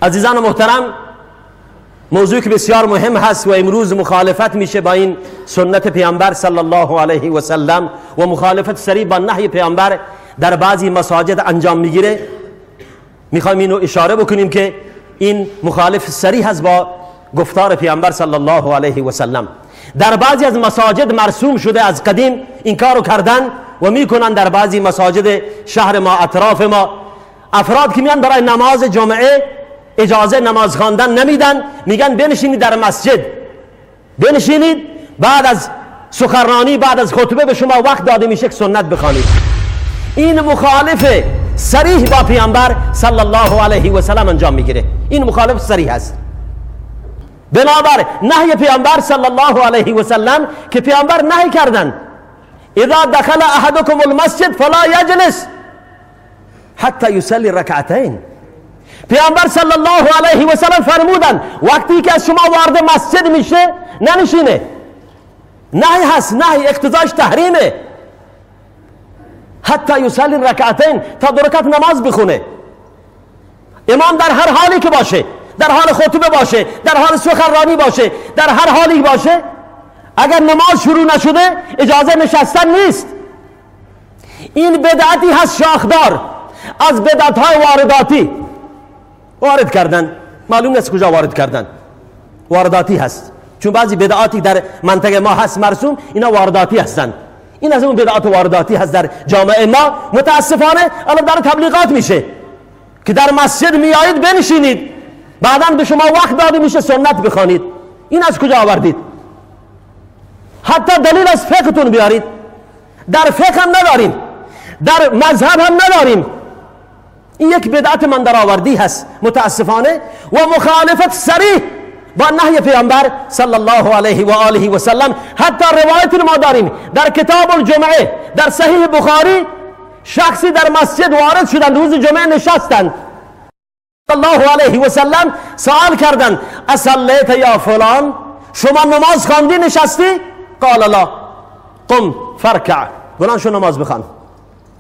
عزیزان محترم، موضوعی که بسیار مهم هست و امروز مخالفت میشه با این سنت پیامبر صلی الله علیه و سلم و مخالفت صریح با نهی پیامبر در بعضی مساجد انجام میگیره. میخوایم اینو اشاره بکنیم که این مخالف صریح هست با گفتار پیامبر صلی الله علیه و سلم. در بعضی از مساجد مرسوم شده از قدیم این کارو کردن و میکنن. در بعضی مساجد شهر ما، اطراف ما، افراد که میان برای نماز جمعه اجازه نماز خواندن نمیدن، میگن بنشینید در مسجد، بنشینید، بعد از سخنرانی، بعد از خطبه به شما وقت داده میشه که سنت بخوانید. این مخالف صریح با پیامبر صلی الله علیه و سلم انجام میگیره. این مخالف صریح است. بنابر نهی پیامبر صلی الله علیه و سلم که پیامبر نهی کردن اذا دخل احدكم المسجد فلا یجلس حتی یصلی رکعتین. پیامبر صلی الله علیه و سلم فرمودن وقتی که از شما وارد مسجد میشه ننشینه. نهی هست، نهی اقتضاش تحریمه. حتی یصلی رکعتین، تا 2 رکعت نماز بخونه. امام در هر حالی که باشه، در حال خطبه باشه، در حال سخنرانی باشه، در هر حالی باشه، اگر نماز شروع نشده اجازه نشستن نیست. این بدعتی هست شاخدار از بدعت‌های وارداتی. وارد کردن، معلوم نیست کجا وارد کردن، وارداتی هست. چون بعضی بدعاتی در منطقه ما هست مرسوم، اینا وارداتی هستند. این از اون بدعات وارداتی هست در جامعه ما. متاسفانه الان در تبلیغات میشه که در مسجد میایید بنشینید، بعداً به شما وقت داده میشه سنت بخوانید. این از کجا آوردید؟ حتی دلیل از فقهتون بیارید. در فقه هم نداریم، در مذهب هم نداریم. این یک بدعت من در آوردی هست متاسفانه و مخالفت صریح با نهی پیامبر صلی الله علیه و آله و سلم. حتی روایت ما داریم در کتاب الجمعه در صحیح بخاری، شخصی در مسجد وارد شدن، روز جمعه نشستند، صلی الله علیه و سلم سوال کردند اصلیت یا فلان، شما نماز خواندی نشستی؟ قال لا، قم فرکع، بلند شو نماز بخوان.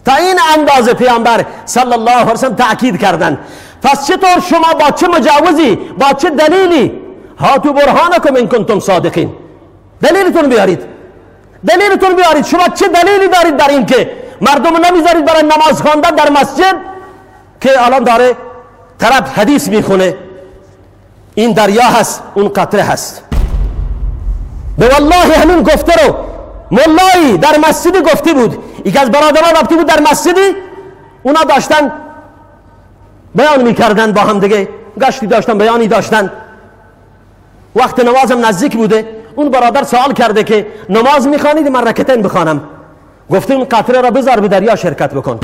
تا این اندازه پیامبر صلی الله علیه و سلم تأکید کردند. پس چطور شما با چه مجوزی، با چه دلیلی، هاتوا برهانکم ان کنتم صادقین، دلیلتون بیارید، دلیلتون بیارید. شما چه دلیلی دارید در این که مردم نمیذارید برای نماز خواندن در مسجد که الان داره طرف حدیث میخونه، این دریا هست، اون قطره هست. به والله همین گفته رو ملایی در مسجدی گفته بود، یکی از برادران رفته بود در مسجدی، اونا داشتن بیان میکردن با هم دیگه، گشتی داشتن، بیانی داشتن، وقت نمازم نزدیک بوده. اون برادر سوال کرده که نماز میخوانید؟ من رکعتین بخوانم. گفته اون قطره را بذار به دریا شرکت بکن.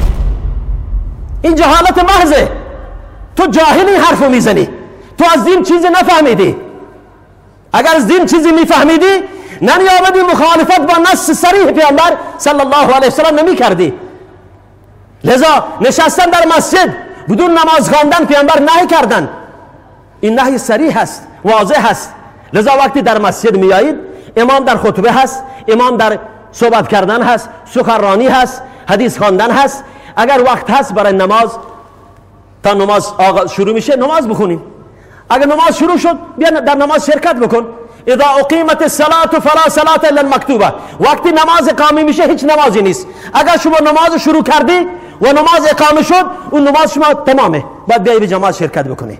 این جهالت محضه. تو جاهلی حرفو میزنی، تو از دین چیزی نفهمیدی. اگر از دین چیزی میفهمیدی نمیآمدی مخالفت با نص صریح پیامبر صلی الله علیه وسلم نمی کردی. لذا نشستن در مسجد بدون نماز خواندن پیامبر نهی کردن. این نهی صریح است، واضح است. لذا وقتی در مسجد میایید، امام در خطبه هست، امام در صحبت کردن هست، سخنرانی هست، حدیث خواندن هست، اگر وقت هست برای نماز، تا نماز شروع میشه نماز بخونیم. اگر نماز شروع شد بیا در نماز شرکت بکن. اذا اقیمت الصلاة فلا صلاة الا المکتوبه، وقتی نماز اقامه میشه هیچ نمازی نیست. اگر شما نماز شروع کردی و نماز اقامه شد، اون نماز شما تمامه، باید بیایی به جماعت شرکت بکنی.